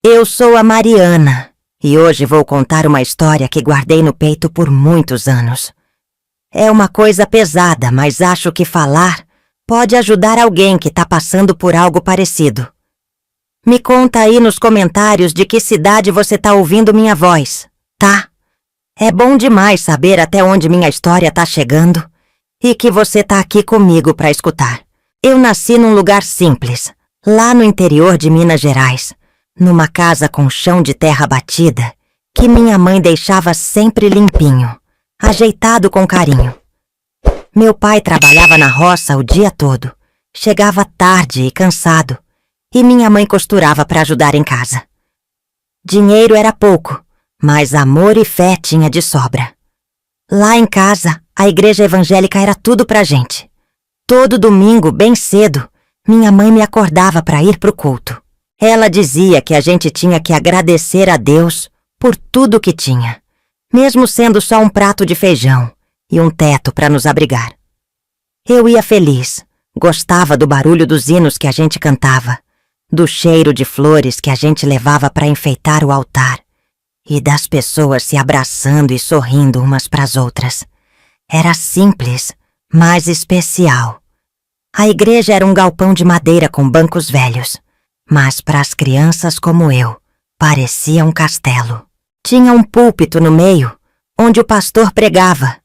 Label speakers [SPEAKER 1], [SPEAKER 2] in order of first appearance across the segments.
[SPEAKER 1] Eu sou a Mariana e hoje vou contar uma história que guardei no peito por muitos anos. É uma coisa pesada, mas acho que falar pode ajudar alguém que está passando por algo parecido. Me conta aí nos comentários de que cidade você está ouvindo minha voz, tá? É bom demais saber até onde minha história está chegando e que você está aqui comigo para escutar. Eu nasci num lugar simples, lá no interior de Minas Gerais, numa casa com chão de terra batida, que minha mãe deixava sempre limpinho, ajeitado com carinho. Meu pai trabalhava na roça o dia todo, chegava tarde e cansado, e minha mãe costurava para ajudar em casa. Dinheiro era pouco, mas amor e fé tinha de sobra. Lá em casa, a igreja evangélica era tudo pra gente. Todo domingo, bem cedo, minha mãe me acordava para ir pro culto. Ela dizia que a gente tinha que agradecer a Deus por tudo que tinha, mesmo sendo só um prato de feijão e um teto para nos abrigar. Eu ia feliz, gostava do barulho dos hinos que a gente cantava, do cheiro de flores que a gente levava para enfeitar o altar e das pessoas se abraçando e sorrindo umas para as outras. Era simples, mas especial. A igreja era um galpão de madeira com bancos velhos, mas para as crianças como eu, parecia um castelo. Tinha um púlpito no meio, onde o pastor pregava,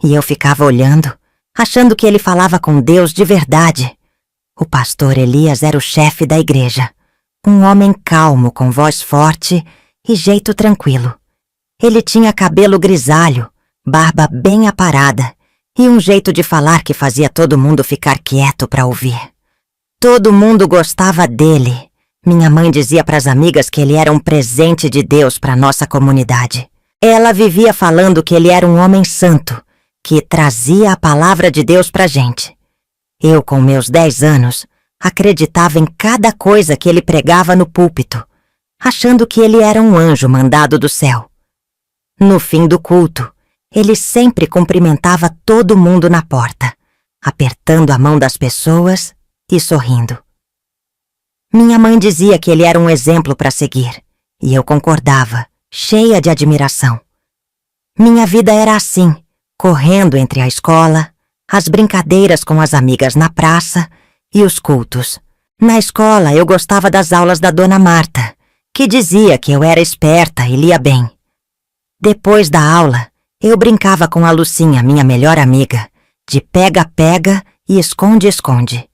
[SPEAKER 1] e eu ficava olhando, achando que ele falava com Deus de verdade. O pastor Elias era o chefe da igreja, um homem calmo com voz forte e jeito tranquilo. Ele tinha cabelo grisalho, barba bem aparada e um jeito de falar que fazia todo mundo ficar quieto para ouvir. Todo mundo gostava dele. Minha mãe dizia para as amigas que ele era um presente de Deus para nossa comunidade. Ela vivia falando que ele era um homem santo, que trazia a palavra de Deus pra gente. Eu, com meus 10 anos, acreditava em cada coisa que ele pregava no púlpito, achando que ele era um anjo mandado do céu. No fim do culto, ele sempre cumprimentava todo mundo na porta, apertando a mão das pessoas e sorrindo. Minha mãe dizia que ele era um exemplo para seguir, e eu concordava, cheia de admiração. Minha vida era assim, correndo entre a escola, as brincadeiras com as amigas na praça e os cultos. Na escola, eu gostava das aulas da Dona Marta, que dizia que eu era esperta e lia bem. Depois da aula, eu brincava com a Lucinha, minha melhor amiga, de pega-pega e esconde-esconde.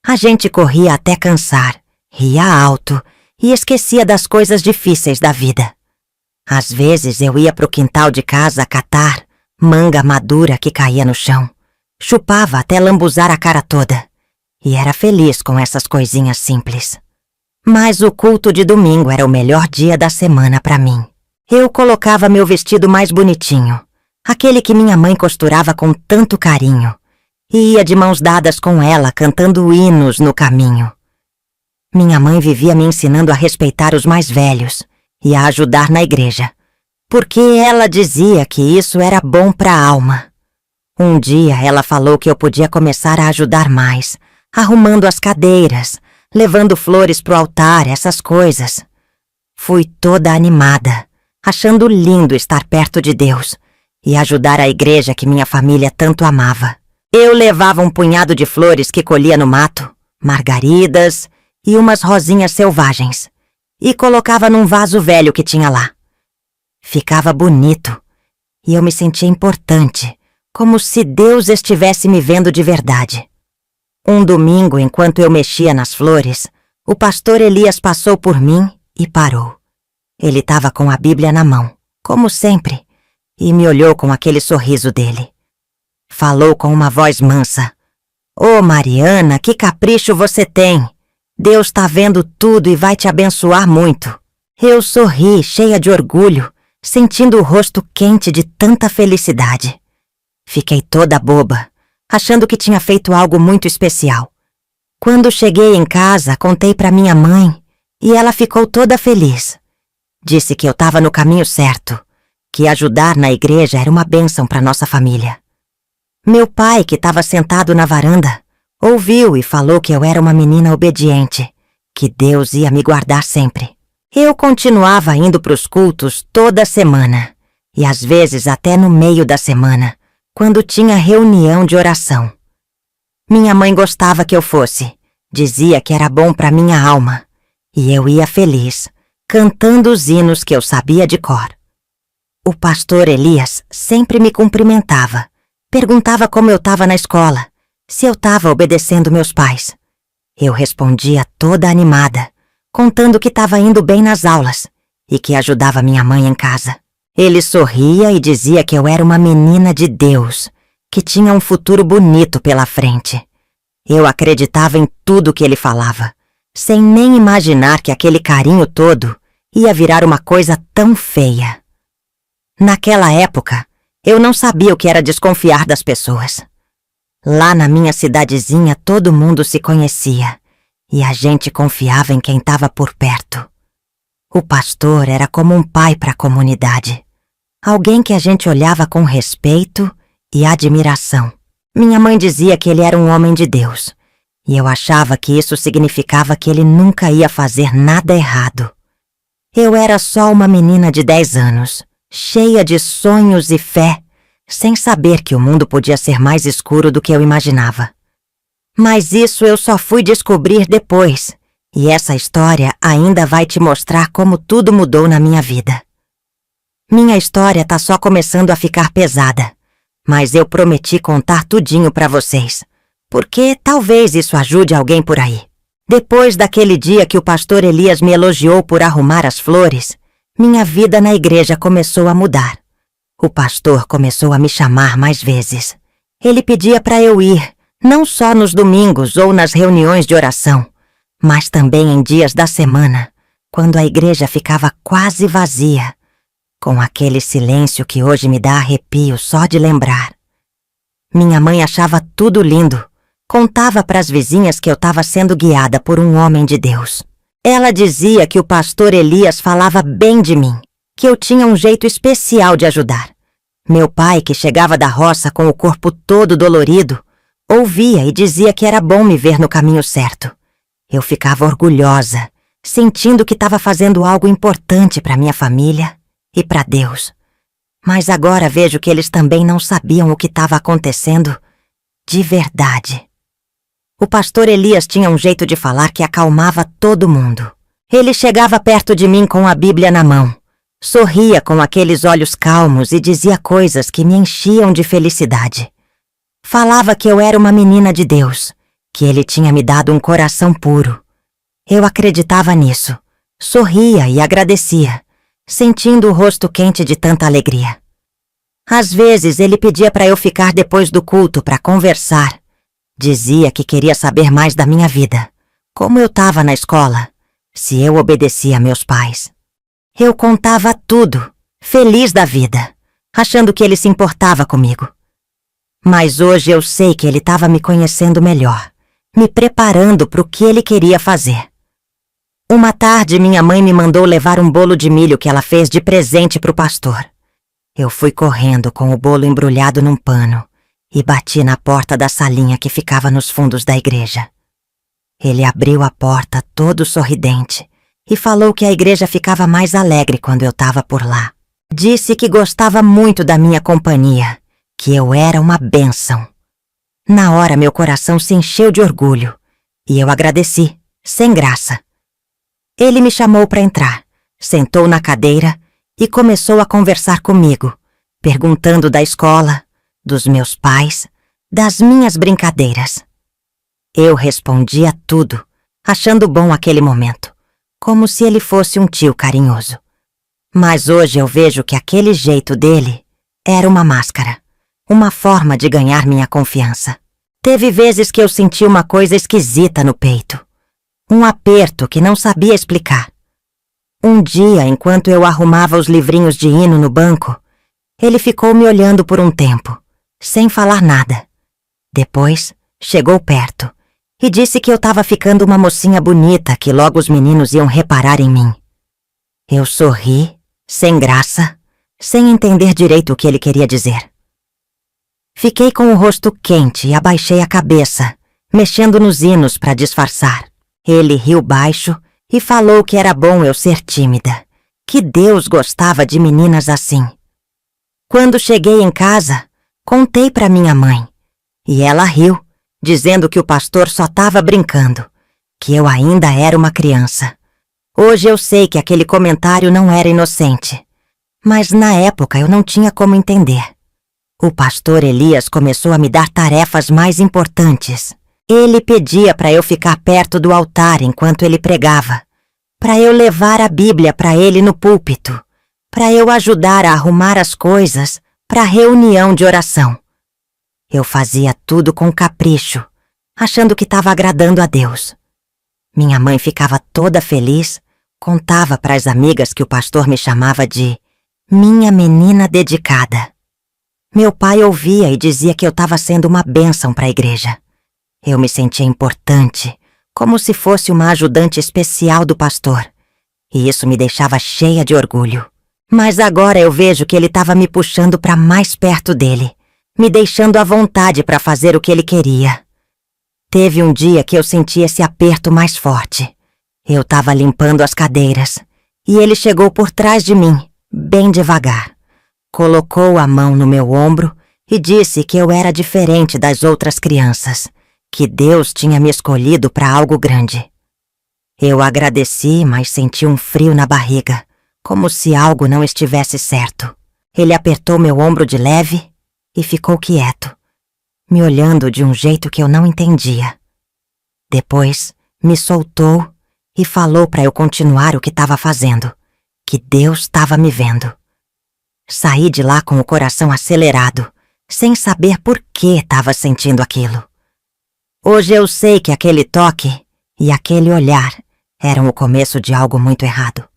[SPEAKER 1] A gente corria até cansar, ria alto e esquecia das coisas difíceis da vida. Às vezes eu ia pro quintal de casa catar manga madura que caía no chão, chupava até lambuzar a cara toda, e era feliz com essas coisinhas simples. Mas o culto de domingo era o melhor dia da semana para mim. Eu colocava meu vestido mais bonitinho, aquele que minha mãe costurava com tanto carinho, e ia de mãos dadas com ela cantando hinos no caminho. Minha mãe vivia me ensinando a respeitar os mais velhos e a ajudar na igreja, porque ela dizia que isso era bom para a alma. Um dia ela falou que eu podia começar a ajudar mais, arrumando as cadeiras, levando flores pro altar, essas coisas. Fui toda animada, achando lindo estar perto de Deus e ajudar a igreja que minha família tanto amava. Eu levava um punhado de flores que colhia no mato, margaridas e umas rosinhas selvagens, e colocava num vaso velho que tinha lá. Ficava bonito, e eu me sentia importante, como se Deus estivesse me vendo de verdade. Um domingo, enquanto eu mexia nas flores, o pastor Elias passou por mim e parou. Ele estava com a Bíblia na mão, como sempre, e me olhou com aquele sorriso dele. Falou com uma voz mansa. "Ô Mariana, que capricho você tem! Deus está vendo tudo e vai te abençoar muito." Eu sorri, cheia de orgulho, sentindo o rosto quente de tanta felicidade. Fiquei toda boba, achando que tinha feito algo muito especial. Quando cheguei em casa, contei para minha mãe e ela ficou toda feliz. Disse que eu estava no caminho certo, que ajudar na igreja era uma bênção para nossa família. Meu pai, que estava sentado na varanda, ouviu e falou que eu era uma menina obediente, que Deus ia me guardar sempre. Eu continuava indo para os cultos toda semana, e às vezes até no meio da semana, quando tinha reunião de oração. Minha mãe gostava que eu fosse, dizia que era bom para minha alma, e eu ia feliz, cantando os hinos que eu sabia de cor. O pastor Elias sempre me cumprimentava, perguntava como eu estava na escola, se eu estava obedecendo meus pais. Eu respondia toda animada, contando que estava indo bem nas aulas e que ajudava minha mãe em casa. Ele sorria e dizia que eu era uma menina de Deus, que tinha um futuro bonito pela frente. Eu acreditava em tudo que ele falava, sem nem imaginar que aquele carinho todo ia virar uma coisa tão feia. Naquela época, eu não sabia o que era desconfiar das pessoas. Lá na minha cidadezinha todo mundo se conhecia e a gente confiava em quem estava por perto. O pastor era como um pai para a comunidade, alguém que a gente olhava com respeito e admiração. Minha mãe dizia que ele era um homem de Deus, e eu achava que isso significava que ele nunca ia fazer nada errado. Eu era só uma menina de 10 anos, cheia de sonhos e fé, sem saber que o mundo podia ser mais escuro do que eu imaginava. Mas isso eu só fui descobrir depois, e essa história ainda vai te mostrar como tudo mudou na minha vida. Minha história tá só começando a ficar pesada, mas eu prometi contar tudinho pra vocês, porque talvez isso ajude alguém por aí. Depois daquele dia que o pastor Elias me elogiou por arrumar as flores, minha vida na igreja começou a mudar. O pastor começou a me chamar mais vezes. Ele pedia para eu ir, não só nos domingos ou nas reuniões de oração, mas também em dias da semana, quando a igreja ficava quase vazia, com aquele silêncio que hoje me dá arrepio só de lembrar. Minha mãe achava tudo lindo, contava para as vizinhas que eu estava sendo guiada por um homem de Deus. Ela dizia que o pastor Elias falava bem de mim, que eu tinha um jeito especial de ajudar. Meu pai, que chegava da roça com o corpo todo dolorido, ouvia e dizia que era bom me ver no caminho certo. Eu ficava orgulhosa, sentindo que estava fazendo algo importante para minha família e para Deus. Mas agora vejo que eles também não sabiam o que estava acontecendo de verdade. O pastor Elias tinha um jeito de falar que acalmava todo mundo. Ele chegava perto de mim com a Bíblia na mão, sorria com aqueles olhos calmos e dizia coisas que me enchiam de felicidade. Falava que eu era uma menina de Deus, que ele tinha me dado um coração puro. Eu acreditava nisso, sorria e agradecia, sentindo o rosto quente de tanta alegria. Às vezes ele pedia para eu ficar depois do culto para conversar. Dizia que queria saber mais da minha vida, como eu estava na escola, se eu obedecia a meus pais. Eu contava tudo, feliz da vida, achando que ele se importava comigo. Mas hoje eu sei que ele estava me conhecendo melhor, me preparando para o que ele queria fazer. Uma tarde minha mãe me mandou levar um bolo de milho que ela fez de presente para o pastor. Eu fui correndo com o bolo embrulhado num pano e bati na porta da salinha que ficava nos fundos da igreja. Ele abriu a porta todo sorridente e falou que a igreja ficava mais alegre quando eu estava por lá. Disse que gostava muito da minha companhia, que eu era uma bênção. Na hora meu coração se encheu de orgulho e eu agradeci, sem graça. Ele me chamou para entrar, sentou na cadeira e começou a conversar comigo, perguntando da escola, dos meus pais, das minhas brincadeiras. Eu respondia tudo, achando bom aquele momento, como se ele fosse um tio carinhoso. Mas hoje eu vejo que aquele jeito dele era uma máscara, uma forma de ganhar minha confiança. Teve vezes que eu senti uma coisa esquisita no peito, um aperto que não sabia explicar. Um dia, enquanto eu arrumava os livrinhos de hino no banco, ele ficou me olhando por um tempo, sem falar nada. Depois, chegou perto e disse que eu estava ficando uma mocinha bonita que logo os meninos iam reparar em mim. Eu sorri, sem graça, sem entender direito o que ele queria dizer. Fiquei com o rosto quente e abaixei a cabeça, mexendo nos hinos para disfarçar. Ele riu baixo e falou que era bom eu ser tímida, que Deus gostava de meninas assim. Quando cheguei em casa, contei para minha mãe, e ela riu, dizendo que o pastor só estava brincando, que eu ainda era uma criança. Hoje eu sei que aquele comentário não era inocente, mas na época eu não tinha como entender. O pastor Elias começou a me dar tarefas mais importantes. Ele pedia para eu ficar perto do altar enquanto ele pregava, para eu levar a Bíblia para ele no púlpito, para eu ajudar a arrumar as coisas para a reunião de oração. Eu fazia tudo com capricho, achando que estava agradando a Deus. Minha mãe ficava toda feliz, contava para as amigas que o pastor me chamava de minha menina dedicada. Meu pai ouvia e dizia que eu estava sendo uma bênção para a igreja. Eu me sentia importante, como se fosse uma ajudante especial do pastor, e isso me deixava cheia de orgulho. Mas agora eu vejo que ele estava me puxando para mais perto dele, me deixando à vontade para fazer o que ele queria. Teve um dia que eu senti esse aperto mais forte. Eu estava limpando as cadeiras, e ele chegou por trás de mim, bem devagar. Colocou a mão no meu ombro e disse que eu era diferente das outras crianças, que Deus tinha me escolhido para algo grande. Eu agradeci, mas senti um frio na barriga, como se algo não estivesse certo. Ele apertou meu ombro de leve e ficou quieto, me olhando de um jeito que eu não entendia. Depois, me soltou e falou para eu continuar o que estava fazendo, que Deus estava me vendo. Saí de lá com o coração acelerado, sem saber por que estava sentindo aquilo. Hoje eu sei que aquele toque e aquele olhar eram o começo de algo muito errado.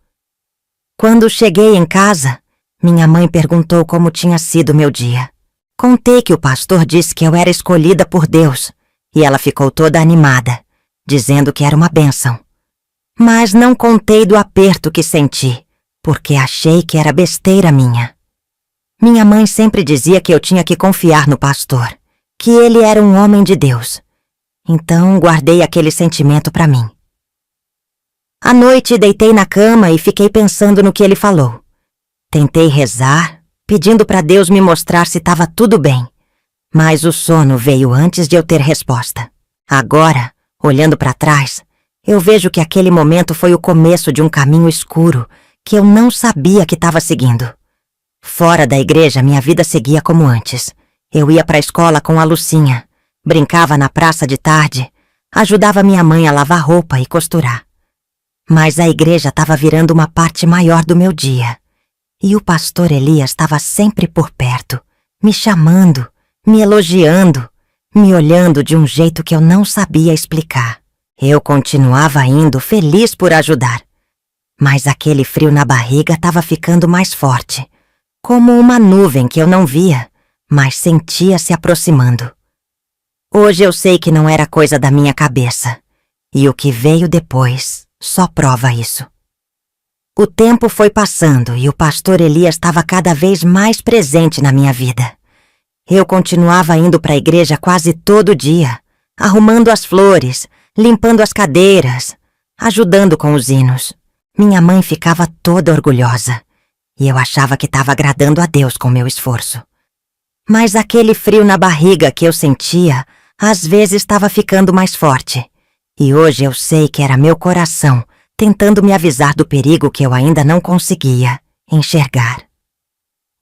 [SPEAKER 1] Quando cheguei em casa, minha mãe perguntou como tinha sido meu dia. Contei que o pastor disse que eu era escolhida por Deus, e ela ficou toda animada, dizendo que era uma bênção. Mas não contei do aperto que senti, porque achei que era besteira minha. Minha mãe sempre dizia que eu tinha que confiar no pastor, que ele era um homem de Deus. Então guardei aquele sentimento para mim. À noite deitei na cama e fiquei pensando no que ele falou. Tentei rezar, pedindo para Deus me mostrar se estava tudo bem, mas o sono veio antes de eu ter resposta. Agora, olhando para trás, eu vejo que aquele momento foi o começo de um caminho escuro que eu não sabia que estava seguindo. Fora da igreja, minha vida seguia como antes. Eu ia para a escola com a Lucinha, brincava na praça de tarde, ajudava minha mãe a lavar roupa e costurar. Mas a igreja estava virando uma parte maior do meu dia. E o pastor Elias estava sempre por perto, me chamando, me elogiando, me olhando de um jeito que eu não sabia explicar. Eu continuava indo, feliz por ajudar. Mas aquele frio na barriga estava ficando mais forte, como uma nuvem que eu não via, mas sentia se aproximando. Hoje eu sei que não era coisa da minha cabeça, e o que veio depois só prova isso. O tempo foi passando e o pastor Elias estava cada vez mais presente na minha vida. Eu continuava indo para a igreja quase todo dia, arrumando as flores, limpando as cadeiras, ajudando com os hinos. Minha mãe ficava toda orgulhosa, e eu achava que estava agradando a Deus com meu esforço. Mas aquele frio na barriga que eu sentia, às vezes estava ficando mais forte. E hoje eu sei que era meu coração tentando me avisar do perigo que eu ainda não conseguia enxergar.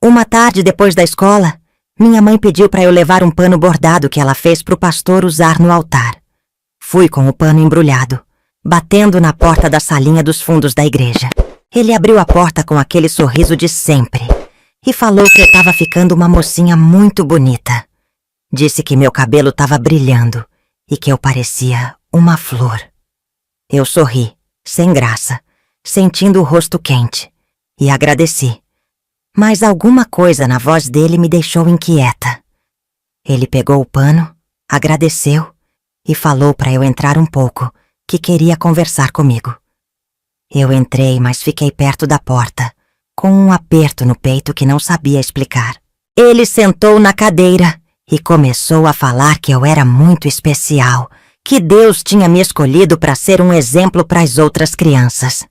[SPEAKER 1] Uma tarde depois da escola, minha mãe pediu para eu levar um pano bordado que ela fez para o pastor usar no altar. Fui com o pano embrulhado, batendo na porta da salinha dos fundos da igreja. Ele abriu a porta com aquele sorriso de sempre e falou que eu estava ficando uma mocinha muito bonita. Disse que meu cabelo estava brilhando e que eu parecia uma flor. Eu sorri, sem graça, sentindo o rosto quente, e agradeci. Mas alguma coisa na voz dele me deixou inquieta. Ele pegou o pano, agradeceu e falou para eu entrar um pouco, que queria conversar comigo. Eu entrei, mas fiquei perto da porta, com um aperto no peito que não sabia explicar. Ele sentou na cadeira e começou a falar que eu era muito especial, que Deus tinha me escolhido para ser um exemplo para as outras crianças.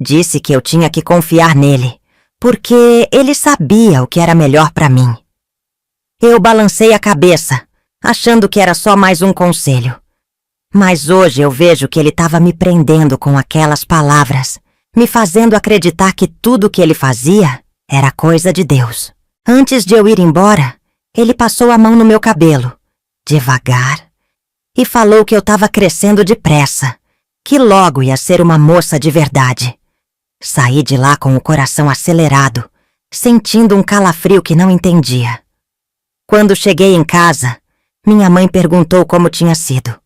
[SPEAKER 1] Disse que eu tinha que confiar nele, porque ele sabia o que era melhor para mim. Eu balancei a cabeça, achando que era só mais um conselho. Mas hoje eu vejo que ele estava me prendendo com aquelas palavras, me fazendo acreditar que tudo o que ele fazia era coisa de Deus. Antes de eu ir embora, ele passou a mão no meu cabelo, devagar, e falou que eu estava crescendo depressa, que logo ia ser uma moça de verdade. Saí de lá com o coração acelerado, sentindo um calafrio que não entendia. Quando cheguei em casa, minha mãe perguntou como tinha sido.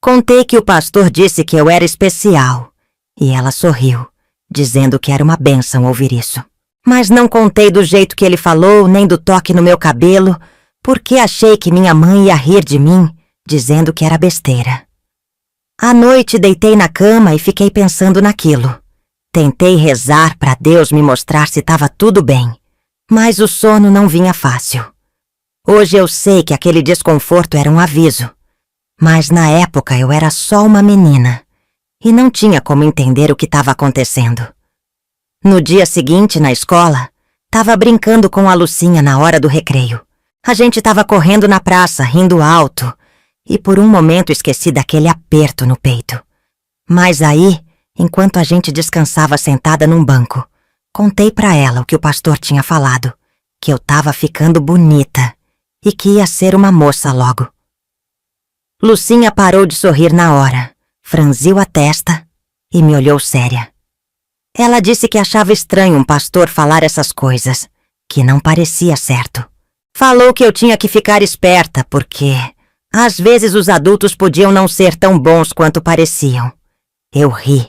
[SPEAKER 1] Contei que o pastor disse que eu era especial, e ela sorriu, dizendo que era uma bênção ouvir isso. Mas não contei do jeito que ele falou, nem do toque no meu cabelo, porque achei que minha mãe ia rir de mim, dizendo que era besteira. À noite deitei na cama e fiquei pensando naquilo. Tentei rezar para Deus me mostrar se estava tudo bem, mas o sono não vinha fácil. Hoje eu sei que aquele desconforto era um aviso, mas na época eu era só uma menina e não tinha como entender o que estava acontecendo. No dia seguinte, na escola, estava brincando com a Lucinha na hora do recreio. A gente estava correndo na praça, rindo alto, e por um momento esqueci daquele aperto no peito. Mas aí, enquanto a gente descansava sentada num banco, contei para ela o que o pastor tinha falado, que eu estava ficando bonita e que ia ser uma moça logo. Lucinha parou de sorrir na hora, franziu a testa e me olhou séria. Ela disse que achava estranho um pastor falar essas coisas, que não parecia certo. Falou que eu tinha que ficar esperta, porque às vezes os adultos podiam não ser tão bons quanto pareciam. Eu ri,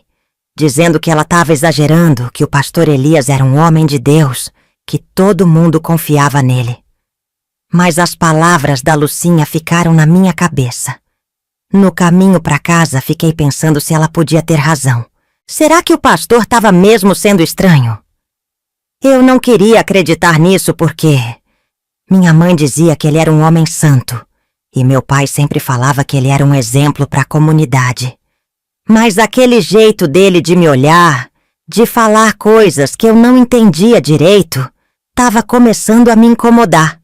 [SPEAKER 1] dizendo que ela estava exagerando, que o pastor Elias era um homem de Deus, que todo mundo confiava nele. Mas as palavras da Lucinha ficaram na minha cabeça. No caminho para casa, fiquei pensando se ela podia ter razão. Será que o pastor estava mesmo sendo estranho? Eu não queria acreditar nisso porque minha mãe dizia que ele era um homem santo e meu pai sempre falava que ele era um exemplo para a comunidade. Mas aquele jeito dele de me olhar, de falar coisas que eu não entendia direito, estava começando a me incomodar.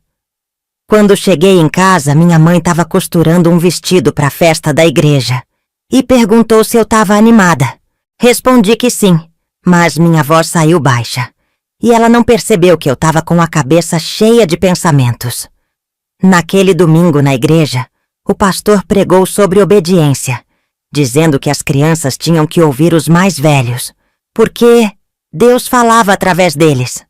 [SPEAKER 1] Quando cheguei em casa, minha mãe estava costurando um vestido para a festa da igreja e perguntou se eu estava animada. Respondi que sim, mas minha voz saiu baixa e ela não percebeu que eu estava com a cabeça cheia de pensamentos. Naquele domingo na igreja, o pastor pregou sobre obediência, dizendo que as crianças tinham que ouvir os mais velhos, porque Deus falava através deles.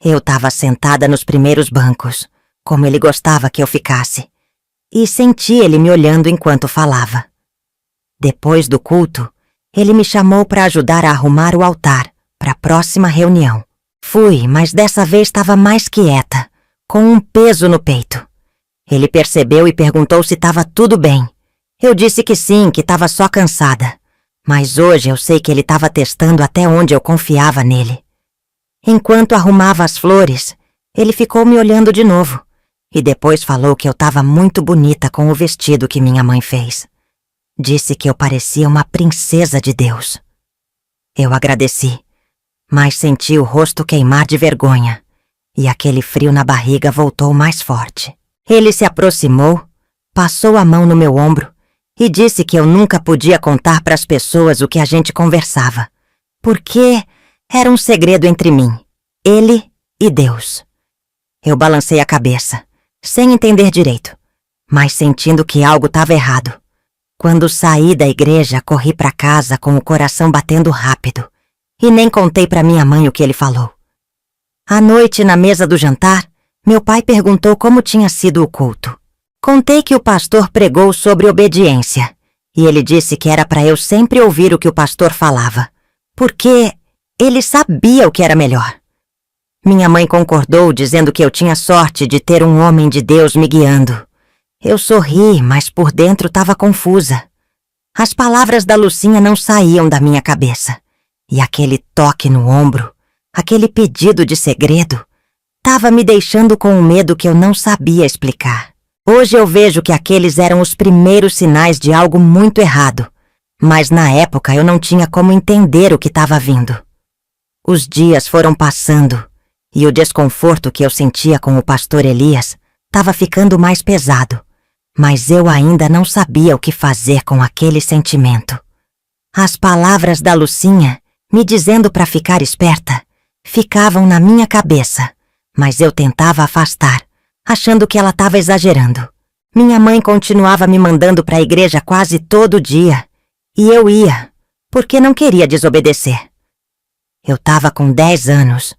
[SPEAKER 1] Eu estava sentada nos primeiros bancos, como ele gostava que eu ficasse, e senti ele me olhando enquanto falava. Depois do culto, ele me chamou para ajudar a arrumar o altar para a próxima reunião. Fui, mas dessa vez estava mais quieta, com um peso no peito. Ele percebeu e perguntou se estava tudo bem. Eu disse que sim, que estava só cansada. Mas hoje eu sei que ele estava testando até onde eu confiava nele. Enquanto arrumava as flores, ele ficou me olhando de novo e depois falou que eu estava muito bonita com o vestido que minha mãe fez. Disse que eu parecia uma princesa de Deus. Eu agradeci, mas senti o rosto queimar de vergonha e aquele frio na barriga voltou mais forte. Ele se aproximou, passou a mão no meu ombro e disse que eu nunca podia contar para as pessoas o que a gente conversava, porque era um segredo entre mim, ele e Deus. Eu balancei a cabeça, sem entender direito, mas sentindo que algo estava errado. Quando saí da igreja, corri para casa com o coração batendo rápido e nem contei para minha mãe o que ele falou. À noite, na mesa do jantar, meu pai perguntou como tinha sido o culto. Contei que o pastor pregou sobre obediência e ele disse que era para eu sempre ouvir o que o pastor falava, porque ele sabia o que era melhor. Minha mãe concordou, dizendo que eu tinha sorte de ter um homem de Deus me guiando. Eu sorri, mas por dentro estava confusa. As palavras da Lucinha não saíam da minha cabeça. E aquele toque no ombro, aquele pedido de segredo, estava me deixando com um medo que eu não sabia explicar. Hoje eu vejo que aqueles eram os primeiros sinais de algo muito errado, mas na época eu não tinha como entender o que estava vindo. Os dias foram passando e o desconforto que eu sentia com o pastor Elias estava ficando mais pesado, mas eu ainda não sabia o que fazer com aquele sentimento. As palavras da Lucinha, me dizendo para ficar esperta, ficavam na minha cabeça, mas eu tentava afastar, achando que ela estava exagerando. Minha mãe continuava me mandando para a igreja quase todo dia, e eu ia, porque não queria desobedecer. Eu estava com 10 anos,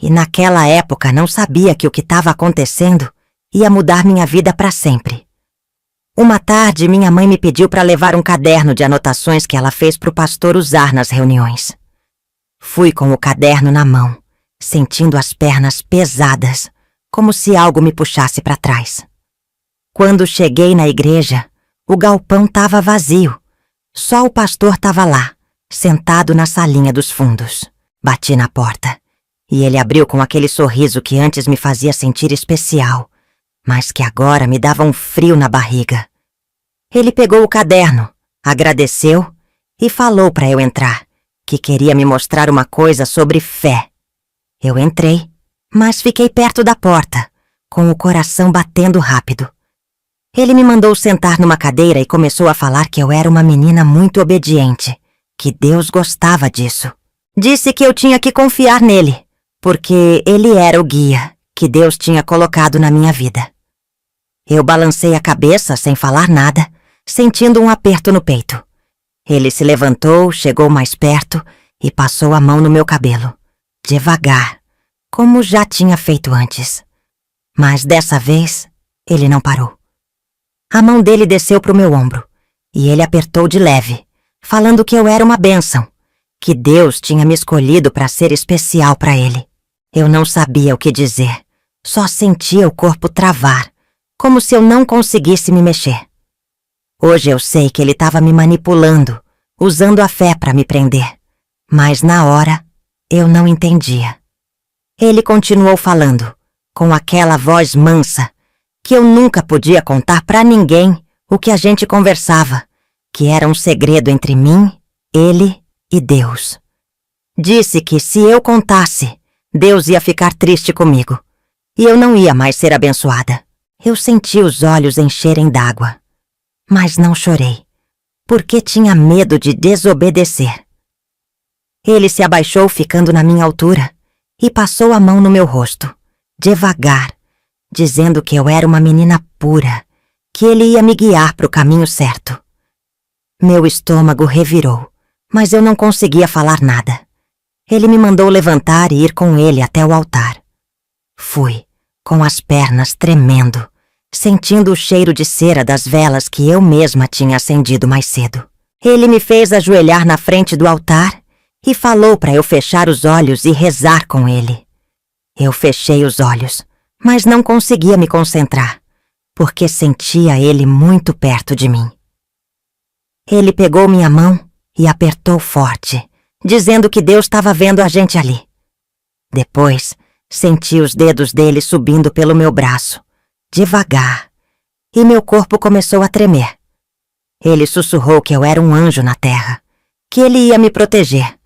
[SPEAKER 1] e naquela época não sabia que o que estava acontecendo ia mudar minha vida para sempre. Uma tarde, minha mãe me pediu para levar um caderno de anotações que ela fez para o pastor usar nas reuniões. Fui com o caderno na mão, sentindo as pernas pesadas, como se algo me puxasse para trás. Quando cheguei na igreja, o galpão estava vazio. Só o pastor estava lá, sentado na salinha dos fundos. Bati na porta, e ele abriu com aquele sorriso que antes me fazia sentir especial, mas que agora me dava um frio na barriga. Ele pegou o caderno, agradeceu e falou para eu entrar, que queria me mostrar uma coisa sobre fé. Eu entrei, mas fiquei perto da porta, com o coração batendo rápido. Ele me mandou sentar numa cadeira e começou a falar que eu era uma menina muito obediente, que Deus gostava disso. Disse que eu tinha que confiar nele, porque ele era o guia que Deus tinha colocado na minha vida. Eu balancei a cabeça sem falar nada, sentindo um aperto no peito. Ele se levantou, chegou mais perto e passou a mão no meu cabelo, devagar, como já tinha feito antes. Mas dessa vez, ele não parou. A mão dele desceu para o meu ombro e ele apertou de leve, falando que eu era uma bênção, que Deus tinha me escolhido para ser especial para ele. Eu não sabia o que dizer, só sentia o corpo travar, como se eu não conseguisse me mexer. Hoje eu sei que ele estava me manipulando, usando a fé para me prender, mas na hora eu não entendia. Ele continuou falando, com aquela voz mansa, que eu nunca podia contar para ninguém o que a gente conversava, que era um segredo entre mim, ele e Deus. Disse que se eu contasse, Deus ia ficar triste comigo, e eu não ia mais ser abençoada. Eu senti os olhos encherem d'água, mas não chorei, porque tinha medo de desobedecer. Ele se abaixou ficando na minha altura e passou a mão no meu rosto, devagar, dizendo que eu era uma menina pura, que ele ia me guiar para o caminho certo. Meu estômago revirou, mas eu não conseguia falar nada. Ele me mandou levantar e ir com ele até o altar. Fui, com as pernas tremendo, sentindo o cheiro de cera das velas que eu mesma tinha acendido mais cedo. Ele me fez ajoelhar na frente do altar e falou para eu fechar os olhos e rezar com ele. Eu fechei os olhos, mas não conseguia me concentrar, porque sentia ele muito perto de mim. Ele pegou minha mão e apertou forte, dizendo que Deus estava vendo a gente ali. Depois, senti os dedos dele subindo pelo meu braço, devagar, e meu corpo começou a tremer. Ele sussurrou que eu era um anjo na terra, que ele ia me proteger,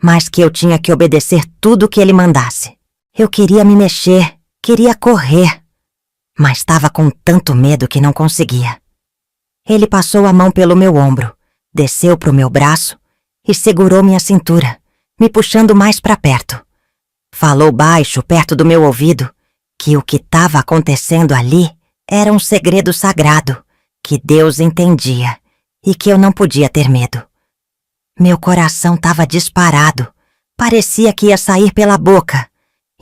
[SPEAKER 1] mas que eu tinha que obedecer tudo o que ele mandasse. Eu queria me mexer, queria correr, mas estava com tanto medo que não conseguia. Ele passou a mão pelo meu ombro, desceu para o meu braço e segurou minha cintura, me puxando mais para perto. Falou baixo, perto do meu ouvido, que o que estava acontecendo ali era um segredo sagrado, que Deus entendia e que eu não podia ter medo. Meu coração estava disparado, parecia que ia sair pela boca,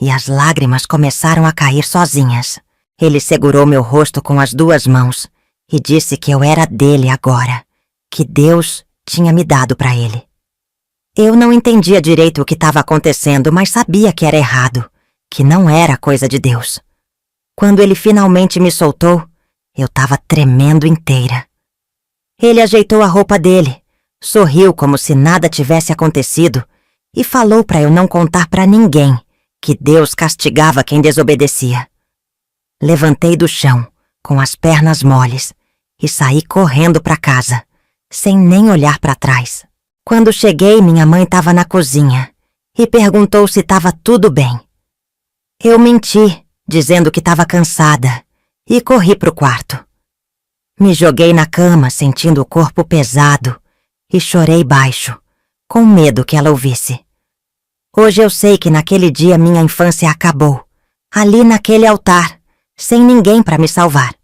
[SPEAKER 1] e as lágrimas começaram a cair sozinhas. Ele segurou meu rosto com as 2 mãos e disse que eu era dele agora, que Deus tinha me dado para ele. Eu não entendia direito o que estava acontecendo, mas sabia que era errado, que não era coisa de Deus. Quando ele finalmente me soltou, eu estava tremendo inteira. Ele ajeitou a roupa dele, sorriu como se nada tivesse acontecido e falou para eu não contar para ninguém que Deus castigava quem desobedecia. Levantei do chão, com as pernas moles, e saí correndo para casa, sem nem olhar para trás. Quando cheguei, minha mãe estava na cozinha e perguntou se estava tudo bem. Eu menti, dizendo que estava cansada, e corri pro quarto. Me joguei na cama, sentindo o corpo pesado, e chorei baixo, com medo que ela ouvisse. Hoje eu sei que naquele dia minha infância acabou, ali naquele altar, sem ninguém para me salvar.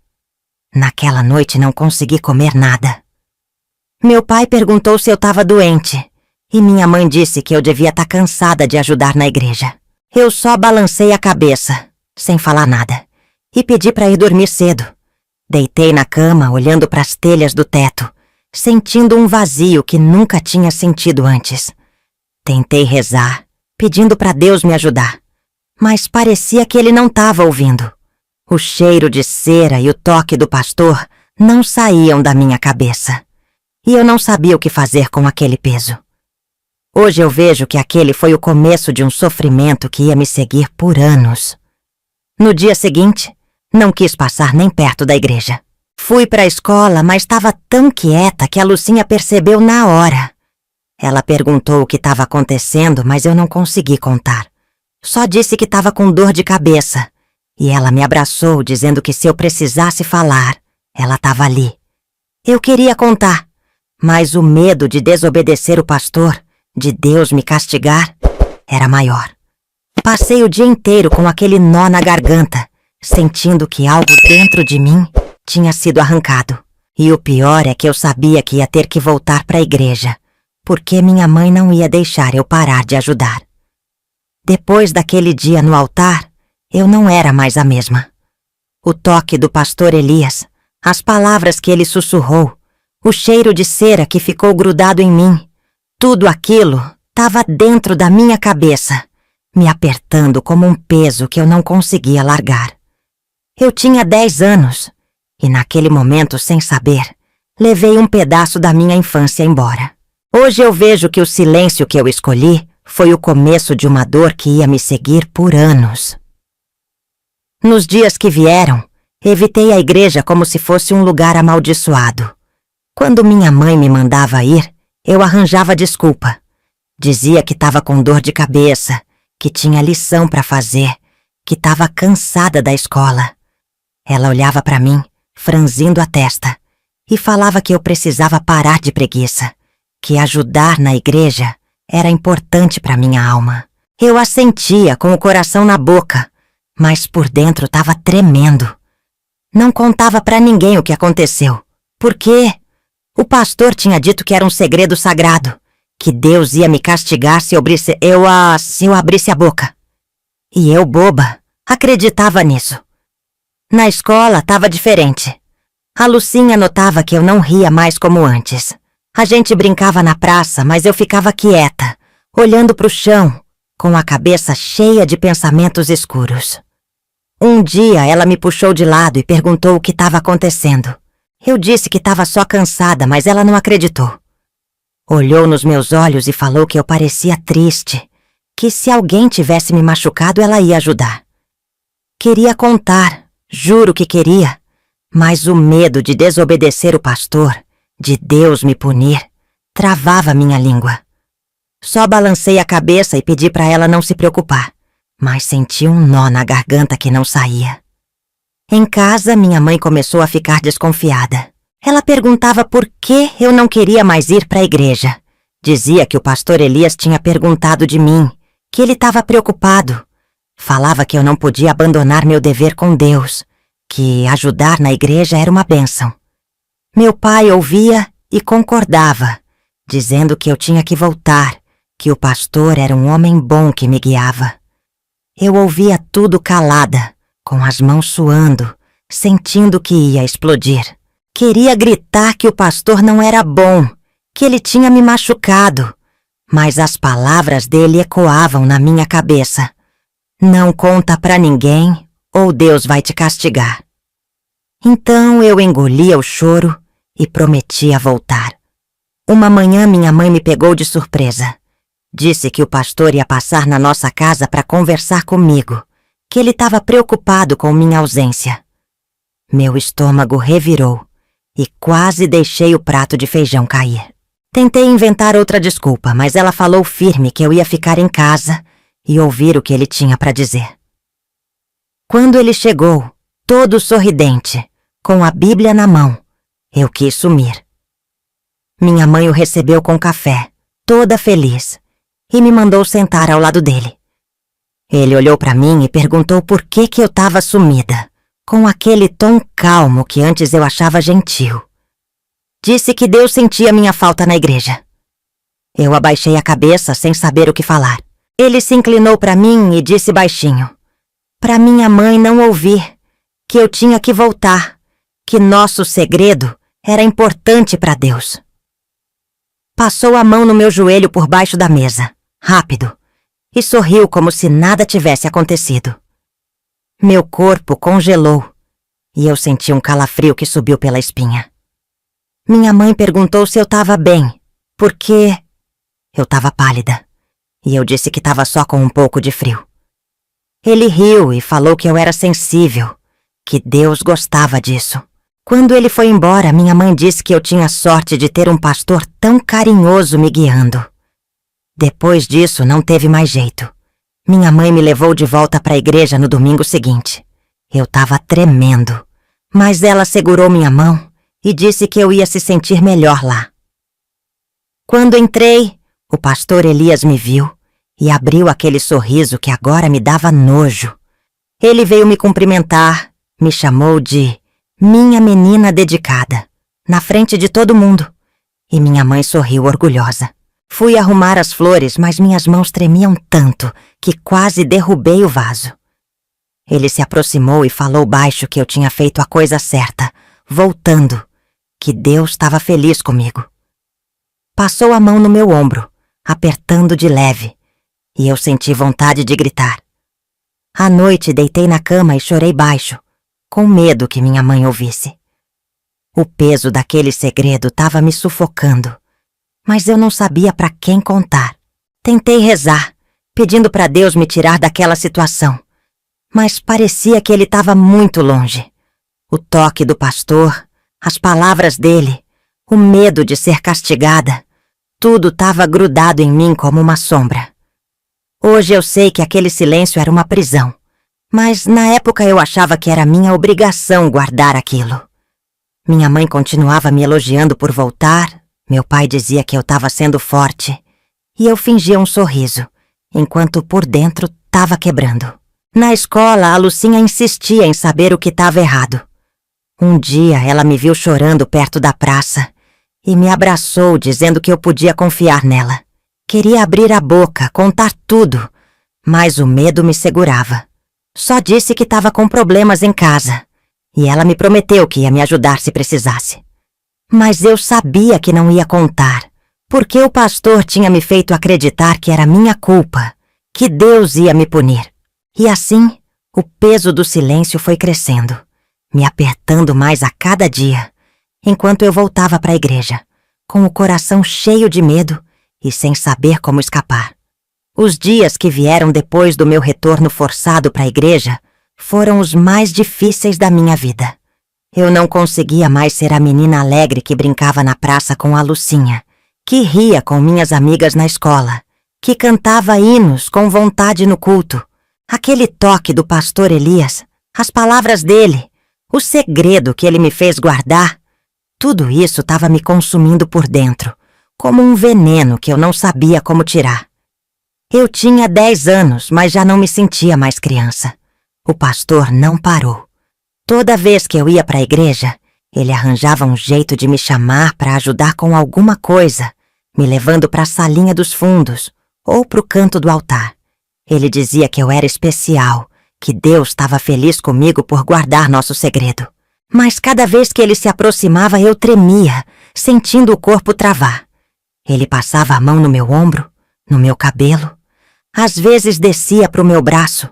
[SPEAKER 1] Naquela noite não consegui comer nada. Meu pai perguntou se eu estava doente, e minha mãe disse que eu devia estar cansada de ajudar na igreja. Eu só balancei a cabeça, sem falar nada, e pedi para ir dormir cedo. Deitei na cama, olhando para as telhas do teto, sentindo um vazio que nunca tinha sentido antes. Tentei rezar, pedindo para Deus me ajudar, mas parecia que ele não estava ouvindo. O cheiro de cera e o toque do pastor não saíam da minha cabeça, e eu não sabia o que fazer com aquele peso. Hoje eu vejo que aquele foi o começo de um sofrimento que ia me seguir por anos. No dia seguinte, não quis passar nem perto da igreja. Fui para a escola, mas estava tão quieta que a Lucinha percebeu na hora. Ela perguntou o que estava acontecendo, mas eu não consegui contar. Só disse que estava com dor de cabeça. E ela me abraçou, dizendo que se eu precisasse falar, ela estava ali. Eu queria contar, mas o medo de desobedecer o pastor, de Deus me castigar, era maior. Passei o dia inteiro com aquele nó na garganta, sentindo que algo dentro de mim tinha sido arrancado. E o pior é que eu sabia que ia ter que voltar para a igreja, porque minha mãe não ia deixar eu parar de ajudar. Depois daquele dia no altar, eu não era mais a mesma. O toque do pastor Elias, as palavras que ele sussurrou, o cheiro de cera que ficou grudado em mim, tudo aquilo estava dentro da minha cabeça, me apertando como um peso que eu não conseguia largar. Eu tinha 10 anos e naquele momento, sem saber, levei um pedaço da minha infância embora. Hoje eu vejo que o silêncio que eu escolhi foi o começo de uma dor que ia me seguir por anos. Nos dias que vieram, evitei a igreja como se fosse um lugar amaldiçoado. Quando minha mãe me mandava ir, eu arranjava desculpa. Dizia que estava com dor de cabeça, que tinha lição para fazer, que estava cansada da escola. Ela olhava para mim, franzindo a testa, e falava que eu precisava parar de preguiça, que ajudar na igreja era importante para minha alma. Eu assentia com o coração na boca, mas por dentro estava tremendo. Não contava para ninguém o que aconteceu. Por quê? O pastor tinha dito que era um segredo sagrado, que Deus ia me castigar se eu abrisse a boca. E eu, boba, acreditava nisso. Na escola estava diferente. A Lucinha notava que eu não ria mais como antes. A gente brincava na praça, mas eu ficava quieta, olhando para o chão, com a cabeça cheia de pensamentos escuros. Um dia ela me puxou de lado e perguntou o que estava acontecendo. Eu disse que estava só cansada, mas ela não acreditou. Olhou nos meus olhos e falou que eu parecia triste, que se alguém tivesse me machucado ela ia ajudar. Queria contar, juro que queria, mas o medo de desobedecer o pastor, de Deus me punir, travava minha língua. Só balancei a cabeça e pedi para ela não se preocupar, mas senti um nó na garganta que não saía. Em casa, minha mãe começou a ficar desconfiada. Ela perguntava por que eu não queria mais ir para a igreja. Dizia que o pastor Elias tinha perguntado de mim, que ele estava preocupado. Falava que eu não podia abandonar meu dever com Deus, que ajudar na igreja era uma bênção. Meu pai ouvia e concordava, dizendo que eu tinha que voltar, que o pastor era um homem bom que me guiava. Eu ouvia tudo calada, com as mãos suando, sentindo que ia explodir. Queria gritar que o pastor não era bom, que ele tinha me machucado, mas as palavras dele ecoavam na minha cabeça. Não conta pra ninguém, ou Deus vai te castigar. Então eu engolia o choro e prometia voltar. Uma manhã minha mãe me pegou de surpresa. Disse que o pastor ia passar na nossa casa para conversar comigo, que ele estava preocupado com minha ausência. Meu estômago revirou e quase deixei o prato de feijão cair. Tentei inventar outra desculpa, mas ela falou firme que eu ia ficar em casa e ouvir o que ele tinha para dizer. Quando ele chegou, todo sorridente, com a Bíblia na mão, eu quis sumir. Minha mãe o recebeu com café, toda feliz, e me mandou sentar ao lado dele. Ele olhou para mim e perguntou por que eu estava sumida, com aquele tom calmo que antes eu achava gentil. Disse que Deus sentia minha falta na igreja. Eu abaixei a cabeça sem saber o que falar. Ele se inclinou para mim e disse baixinho, para minha mãe não ouvir, que eu tinha que voltar, que nosso segredo era importante para Deus. Passou a mão no meu joelho por baixo da mesa, rápido, e sorriu como se nada tivesse acontecido. Meu corpo congelou e eu senti um calafrio que subiu pela espinha. Minha mãe perguntou se eu estava bem, porque eu estava pálida, e eu disse que estava só com um pouco de frio. Ele riu e falou que eu era sensível, que Deus gostava disso. Quando ele foi embora, minha mãe disse que eu tinha sorte de ter um pastor tão carinhoso me guiando. Depois disso, não teve mais jeito. Minha mãe me levou de volta para a igreja no domingo seguinte. Eu estava tremendo, mas ela segurou minha mão e disse que eu ia se sentir melhor lá. Quando entrei, o pastor Elias me viu e abriu aquele sorriso que agora me dava nojo. Ele veio me cumprimentar, me chamou de minha menina dedicada, na frente de todo mundo, e minha mãe sorriu orgulhosa. Fui arrumar as flores, mas minhas mãos tremiam tanto que quase derrubei o vaso. Ele se aproximou e falou baixo que eu tinha feito a coisa certa, voltando, que Deus estava feliz comigo. Passou a mão no meu ombro, apertando de leve, e eu senti vontade de gritar. À noite deitei na cama e chorei baixo, com medo que minha mãe ouvisse. O peso daquele segredo estava me sufocando, mas eu não sabia para quem contar. Tentei rezar, pedindo para Deus me tirar daquela situação, mas parecia que ele estava muito longe. O toque do pastor, as palavras dele, o medo de ser castigada, tudo estava grudado em mim como uma sombra. Hoje eu sei que aquele silêncio era uma prisão, mas na época eu achava que era minha obrigação guardar aquilo. Minha mãe continuava me elogiando por voltar, meu pai dizia que eu estava sendo forte, e eu fingia um sorriso, enquanto por dentro estava quebrando. Na escola, a Lucinha insistia em saber o que estava errado. Um dia ela me viu chorando perto da praça e me abraçou dizendo que eu podia confiar nela. Queria abrir a boca, contar tudo, mas o medo me segurava. Só disse que estava com problemas em casa e ela me prometeu que ia me ajudar se precisasse. Mas eu sabia que não ia contar, porque o pastor tinha me feito acreditar que era minha culpa, que Deus ia me punir. E assim, o peso do silêncio foi crescendo, me apertando mais a cada dia, enquanto eu voltava para a igreja, com o coração cheio de medo e sem saber como escapar. Os dias que vieram depois do meu retorno forçado para a igreja foram os mais difíceis da minha vida. Eu não conseguia mais ser a menina alegre que brincava na praça com a Lucinha, que ria com minhas amigas na escola, que cantava hinos com vontade no culto. Aquele toque do pastor Elias, as palavras dele, o segredo que ele me fez guardar, tudo isso estava me consumindo por dentro, como um veneno que eu não sabia como tirar. Eu tinha 10 anos, mas já não me sentia mais criança. O pastor não parou. Toda vez que eu ia para a igreja, ele arranjava um jeito de me chamar para ajudar com alguma coisa, me levando para a salinha dos fundos ou para o canto do altar. Ele dizia que eu era especial, que Deus estava feliz comigo por guardar nosso segredo. Mas cada vez que ele se aproximava, eu tremia, sentindo o corpo travar. Ele passava a mão no meu ombro, no meu cabelo, às vezes descia para o meu braço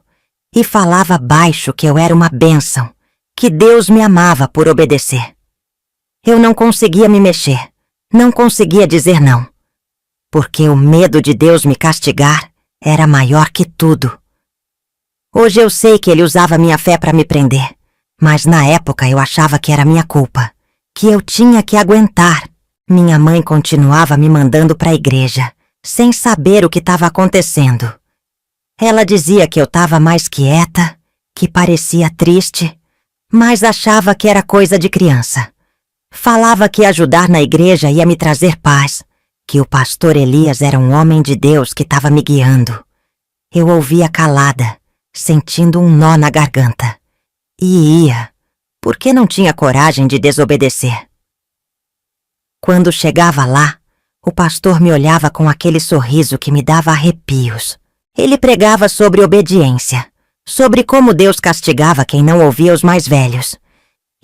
[SPEAKER 1] e falava baixo que eu era uma bênção, que Deus me amava por obedecer. Eu não conseguia me mexer, não conseguia dizer não, porque o medo de Deus me castigar era maior que tudo. Hoje eu sei que ele usava minha fé para me prender, Mas na época eu achava que era minha culpa, que eu tinha que aguentar. Minha mãe continuava me mandando para a igreja, sem saber o que estava acontecendo. Ela dizia que eu estava mais quieta, que parecia triste, mas achava que era coisa de criança. Falava que ajudar na igreja ia me trazer paz, que o pastor Elias era um homem de Deus que estava me guiando. Eu ouvia calada, sentindo um nó na garganta. E ia, porque não tinha coragem de desobedecer. Quando chegava lá, o pastor me olhava com aquele sorriso que me dava arrepios. Ele pregava sobre obediência, sobre como Deus castigava quem não ouvia os mais velhos.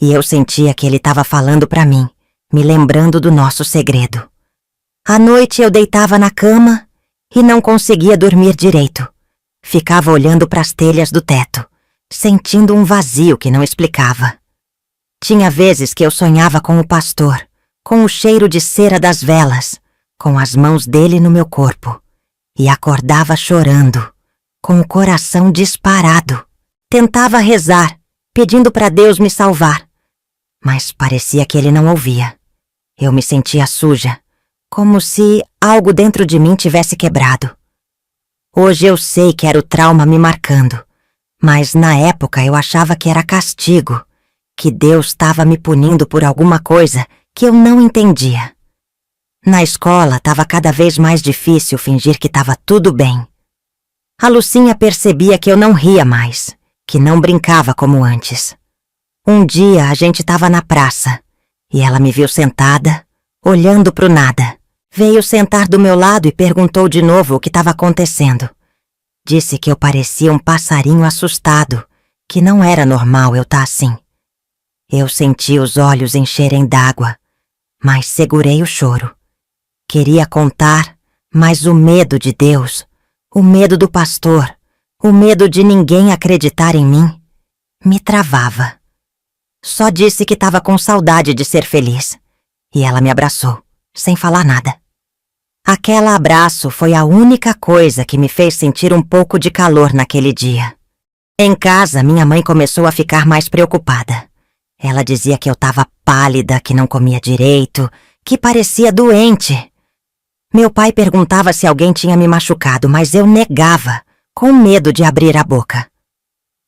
[SPEAKER 1] E eu sentia que ele estava falando para mim, me lembrando do nosso segredo. À noite eu deitava na cama e não conseguia dormir direito. Ficava olhando para as telhas do teto, sentindo um vazio que não explicava. Tinha vezes que eu sonhava com o pastor, com o cheiro de cera das velas, com as mãos dele no meu corpo, e acordava chorando, com o coração disparado. Tentava rezar, pedindo para Deus me salvar, mas parecia que ele não ouvia. Eu me sentia suja, como se algo dentro de mim tivesse quebrado. Hoje eu sei que era o trauma me marcando, mas na época eu achava que era castigo, que Deus estava me punindo por alguma coisa que eu não entendia. Na escola estava cada vez mais difícil fingir que estava tudo bem. A Lucinha percebia que eu não ria mais, que não brincava como antes. Um dia a gente estava na praça e ela me viu sentada, olhando pro nada. Veio sentar do meu lado e perguntou de novo o que estava acontecendo. Disse que eu parecia um passarinho assustado, que não era normal eu estar assim. Eu senti os olhos encherem d'água, mas segurei o choro. Queria contar, mas o medo de Deus, o medo do pastor, o medo de ninguém acreditar em mim, me travava. Só disse que estava com saudade de ser feliz, e ela me abraçou, sem falar nada. Aquele abraço foi a única coisa que me fez sentir um pouco de calor naquele dia. Em casa, minha mãe começou a ficar mais preocupada. Ela dizia que eu estava pálida, que não comia direito, que parecia doente. Meu pai perguntava se alguém tinha me machucado, mas eu negava, com medo de abrir a boca.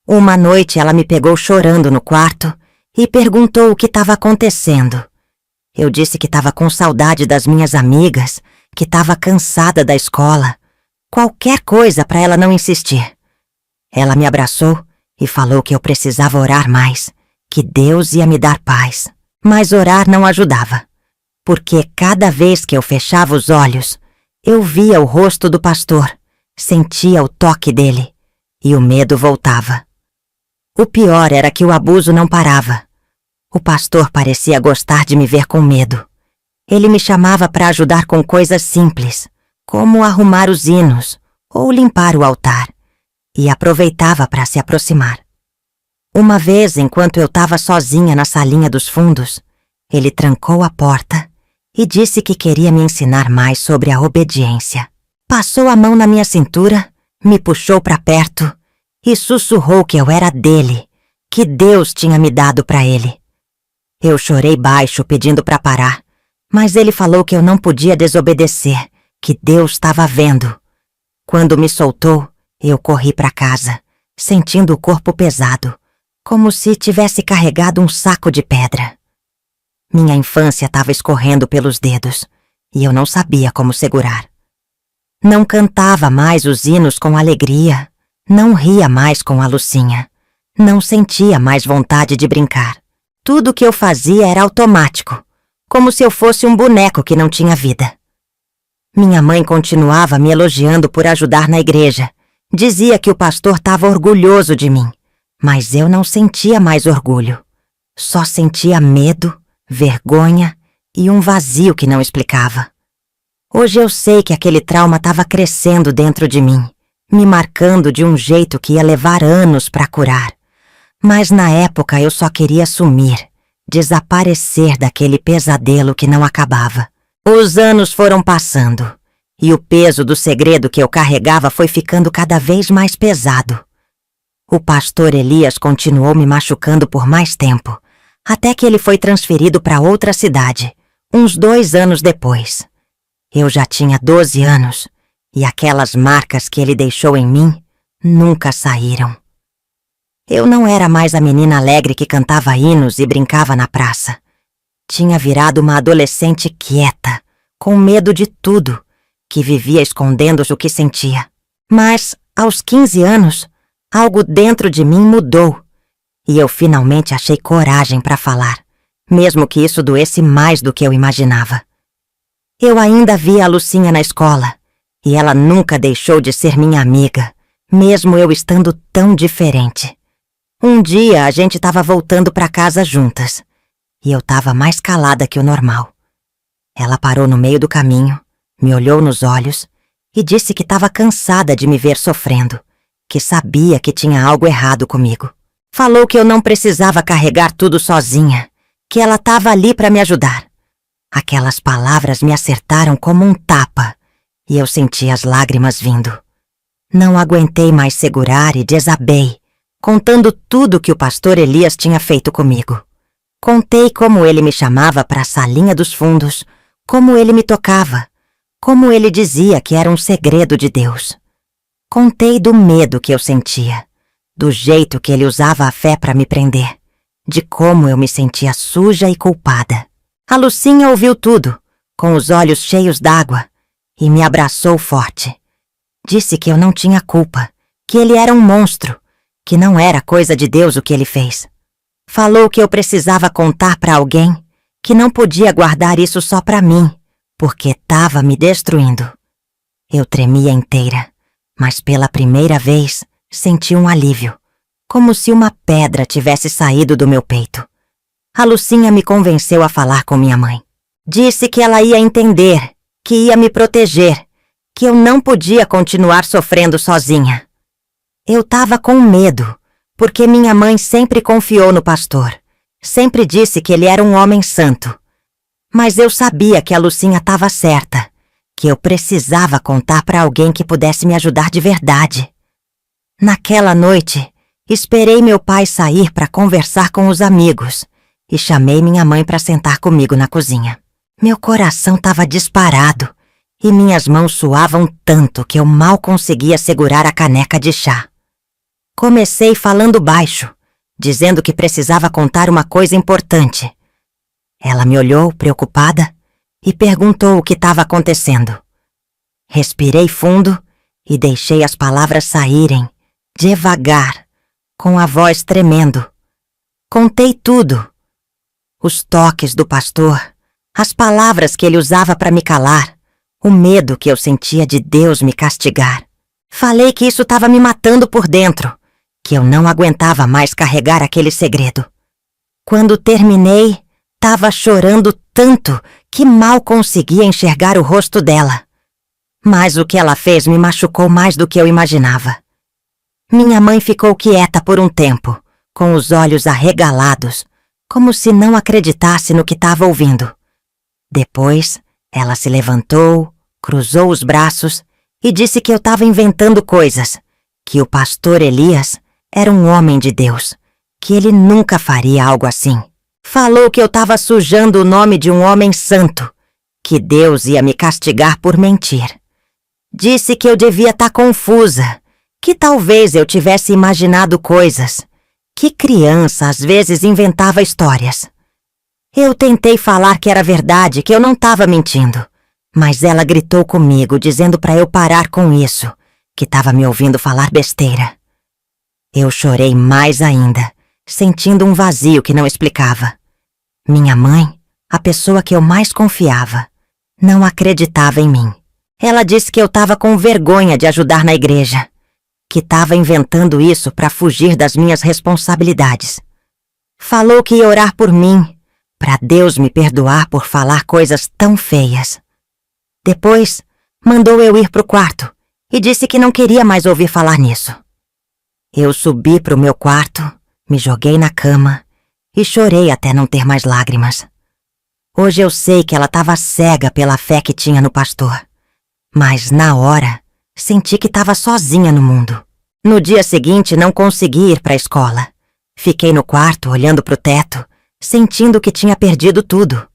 [SPEAKER 1] Uma noite ela me pegou chorando no quarto e perguntou o que estava acontecendo. Eu disse que estava com saudade das minhas amigas, que estava cansada da escola. Qualquer coisa para ela não insistir. Ela me abraçou e falou que eu precisava orar mais, que Deus ia me dar paz. Mas orar não ajudava, porque cada vez que eu fechava os olhos, eu via o rosto do pastor, sentia o toque dele, e o medo voltava. O pior era que o abuso não parava. O pastor parecia gostar de me ver com medo. Ele me chamava para ajudar com coisas simples, como arrumar os hinos ou limpar o altar, e aproveitava para se aproximar. Uma vez, enquanto eu estava sozinha na salinha dos fundos, ele trancou a porta e disse que queria me ensinar mais sobre a obediência. Passou a mão na minha cintura, me puxou para perto e sussurrou que eu era dele, que Deus tinha me dado para ele. Eu chorei baixo pedindo para parar, mas ele falou que eu não podia desobedecer, que Deus estava vendo. Quando me soltou, eu corri para casa, sentindo o corpo pesado, como se tivesse carregado um saco de pedra. Minha infância estava escorrendo pelos dedos, e eu não sabia como segurar. Não cantava mais os hinos com alegria, não ria mais com a Lucinha, não sentia mais vontade de brincar. Tudo o que eu fazia era automático, como se eu fosse um boneco que não tinha vida. Minha mãe continuava me elogiando por ajudar na igreja. Dizia que o pastor estava orgulhoso de mim, mas eu não sentia mais orgulho. Só sentia medo, vergonha e um vazio que não explicava. Hoje eu sei que aquele trauma estava crescendo dentro de mim, me marcando de um jeito que ia levar anos para curar. Mas na época eu só queria sumir, desaparecer daquele pesadelo que não acabava. Os anos foram passando, e o peso do segredo que eu carregava foi ficando cada vez mais pesado. O pastor Elias continuou me machucando por mais tempo, até que ele foi transferido para outra cidade, uns 2 anos depois. Eu já tinha 12 anos, e aquelas marcas que ele deixou em mim nunca saíram. Eu não era mais a menina alegre que cantava hinos e brincava na praça. Tinha virado uma adolescente quieta, com medo de tudo, que vivia escondendo o que sentia. Mas, aos 15 anos, algo dentro de mim mudou, e eu finalmente achei coragem para falar, mesmo que isso doesse mais do que eu imaginava. Eu ainda via a Lucinha na escola, e ela nunca deixou de ser minha amiga, mesmo eu estando tão diferente. Um dia a gente estava voltando para casa juntas, e eu estava mais calada que o normal. Ela parou no meio do caminho, me olhou nos olhos e disse que estava cansada de me ver sofrendo, que sabia que tinha algo errado comigo. Falou que eu não precisava carregar tudo sozinha, que ela estava ali para me ajudar. Aquelas palavras me acertaram como um tapa, e eu senti as lágrimas vindo. Não aguentei mais segurar e desabei, contando tudo que o pastor Elias tinha feito comigo. Contei como ele me chamava para a salinha dos fundos, como ele me tocava, como ele dizia que era um segredo de Deus. Contei do medo que eu sentia, do jeito que ele usava a fé para me prender, de como eu me sentia suja e culpada. A Lucinha ouviu tudo, com os olhos cheios d'água, e me abraçou forte. Disse que eu não tinha culpa, que ele era um monstro, que não era coisa de Deus o que ele fez. Falou que eu precisava contar para alguém, que não podia guardar isso só para mim, porque estava me destruindo. Eu tremia inteira, mas pela primeira vez senti um alívio, como se uma pedra tivesse saído do meu peito. A Lucinha me convenceu a falar com minha mãe. Disse que ela ia entender, que ia me proteger, que eu não podia continuar sofrendo sozinha. Eu estava com medo, porque minha mãe sempre confiou no pastor, sempre disse que ele era um homem santo. Mas eu sabia que a Lucinha estava certa, que eu precisava contar para alguém que pudesse me ajudar de verdade. Naquela noite, esperei meu pai sair para conversar com os amigos e chamei minha mãe para sentar comigo na cozinha. Meu coração estava disparado e minhas mãos suavam tanto que eu mal conseguia segurar a caneca de chá. Comecei falando baixo, dizendo que precisava contar uma coisa importante. Ela me olhou, preocupada, e perguntou o que estava acontecendo. Respirei fundo e deixei as palavras saírem, devagar, com a voz tremendo. Contei tudo. Os toques do pastor, as palavras que ele usava para me calar, o medo que eu sentia de Deus me castigar. Falei que isso estava me matando por dentro, que eu não aguentava mais carregar aquele segredo. Quando terminei, estava chorando tanto que mal conseguia enxergar o rosto dela. Mas o que ela fez me machucou mais do que eu imaginava. Minha mãe ficou quieta por um tempo, com os olhos arregalados, como se não acreditasse no que estava ouvindo. Depois, ela se levantou, cruzou os braços e disse que eu estava inventando coisas, que o pastor Elias era um homem de Deus, que ele nunca faria algo assim. Falou que eu estava sujando o nome de um homem santo, que Deus ia me castigar por mentir. Disse que eu devia estar confusa, que talvez eu tivesse imaginado coisas, que criança às vezes inventava histórias. Eu tentei falar que era verdade, que eu não estava mentindo, mas ela gritou comigo, dizendo para eu parar com isso, que estava me ouvindo falar besteira. Eu chorei mais ainda, sentindo um vazio que não explicava. Minha mãe, a pessoa que eu mais confiava, não acreditava em mim. Ela disse que eu estava com vergonha de ajudar na igreja, que estava inventando isso para fugir das minhas responsabilidades. Falou que ia orar por mim, para Deus me perdoar por falar coisas tão feias. Depois, mandou eu ir pro quarto e disse que não queria mais ouvir falar nisso. Eu subi pro meu quarto, me joguei na cama e chorei até não ter mais lágrimas. Hoje eu sei que ela estava cega pela fé que tinha no pastor, mas na hora senti que estava sozinha no mundo. No dia seguinte, não consegui ir para a escola. Fiquei no quarto, olhando para o teto, sentindo que tinha perdido tudo.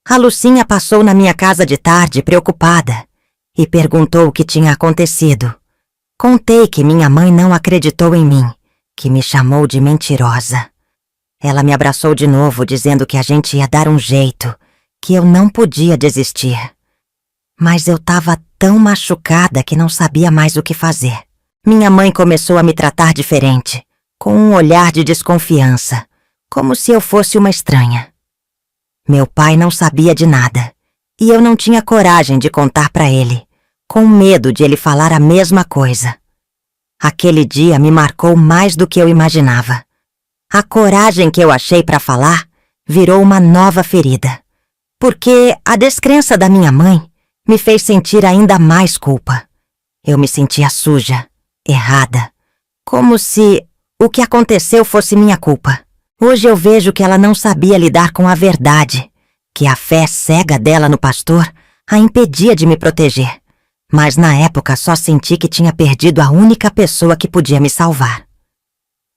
[SPEAKER 1] A Lucinha passou na minha casa de tarde, preocupada, e perguntou o que tinha acontecido. Contei que minha mãe não acreditou em mim, que me chamou de mentirosa. Ela me abraçou de novo, dizendo que a gente ia dar um jeito, que eu não podia desistir. Mas eu estava tão machucada que não sabia mais o que fazer. Minha mãe começou a me tratar diferente, com um olhar de desconfiança, como se eu fosse uma estranha. Meu pai não sabia de nada, e eu não tinha coragem de contar para ele, com medo de ele falar a mesma coisa. Aquele dia me marcou mais do que eu imaginava. A coragem que eu achei para falar virou uma nova ferida, porque a descrença da minha mãe me fez sentir ainda mais culpa. Eu me sentia suja, errada, como se o que aconteceu fosse minha culpa. Hoje eu vejo que ela não sabia lidar com a verdade, que a fé cega dela no pastor a impedia de me proteger. Mas na época só senti que tinha perdido a única pessoa que podia me salvar.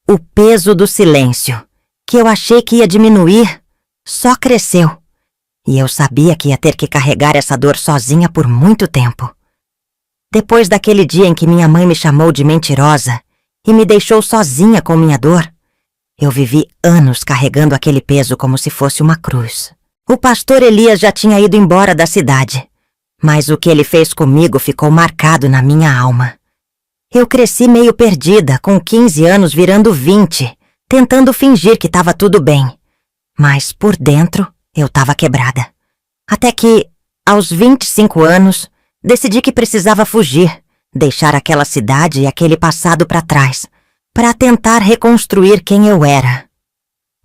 [SPEAKER 1] O peso do silêncio, que eu achei que ia diminuir, só cresceu. E eu sabia que ia ter que carregar essa dor sozinha por muito tempo. Depois daquele dia em que minha mãe me chamou de mentirosa e me deixou sozinha com minha dor, eu vivi anos carregando aquele peso como se fosse uma cruz. O pastor Elias já tinha ido embora da cidade, mas o que ele fez comigo ficou marcado na minha alma. Eu cresci meio perdida, com 15 anos virando 20, tentando fingir que estava tudo bem. Mas por dentro, eu estava quebrada. Até que, aos 25 anos, decidi que precisava fugir, deixar aquela cidade e aquele passado para trás, para tentar reconstruir quem eu era.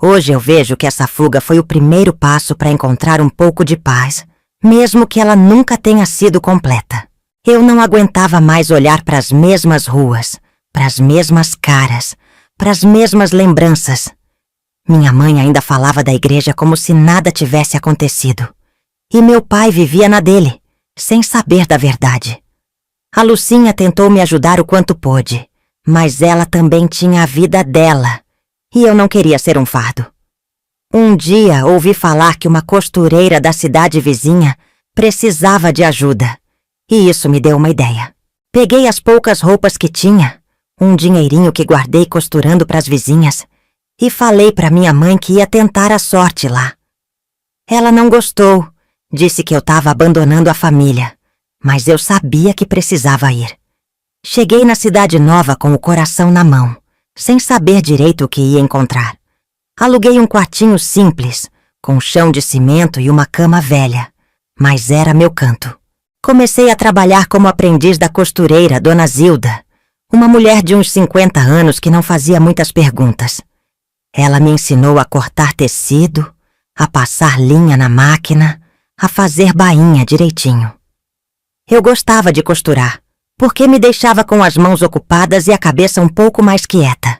[SPEAKER 1] Hoje eu vejo que essa fuga foi o primeiro passo para encontrar um pouco de paz, mesmo que ela nunca tenha sido completa. Eu não aguentava mais olhar para as mesmas ruas, para as mesmas caras, para as mesmas lembranças. Minha mãe ainda falava da igreja como se nada tivesse acontecido. E meu pai vivia na dele, sem saber da verdade. A Lucinha tentou me ajudar o quanto pôde, mas ela também tinha a vida dela, e eu não queria ser um fardo. Um dia ouvi falar que uma costureira da cidade vizinha precisava de ajuda, e isso me deu uma ideia. Peguei as poucas roupas que tinha, um dinheirinho que guardei costurando para as vizinhas, e falei para minha mãe que ia tentar a sorte lá. Ela não gostou, disse que eu estava abandonando a família, mas eu sabia que precisava ir. Cheguei na cidade nova com o coração na mão, sem saber direito o que ia encontrar. Aluguei um quartinho simples, com chão de cimento e uma cama velha, mas era meu canto. Comecei a trabalhar como aprendiz da costureira Dona Zilda, uma mulher de uns 50 anos que não fazia muitas perguntas. Ela me ensinou a cortar tecido, a passar linha na máquina, a fazer bainha direitinho. Eu gostava de costurar, porque me deixava com as mãos ocupadas e a cabeça um pouco mais quieta.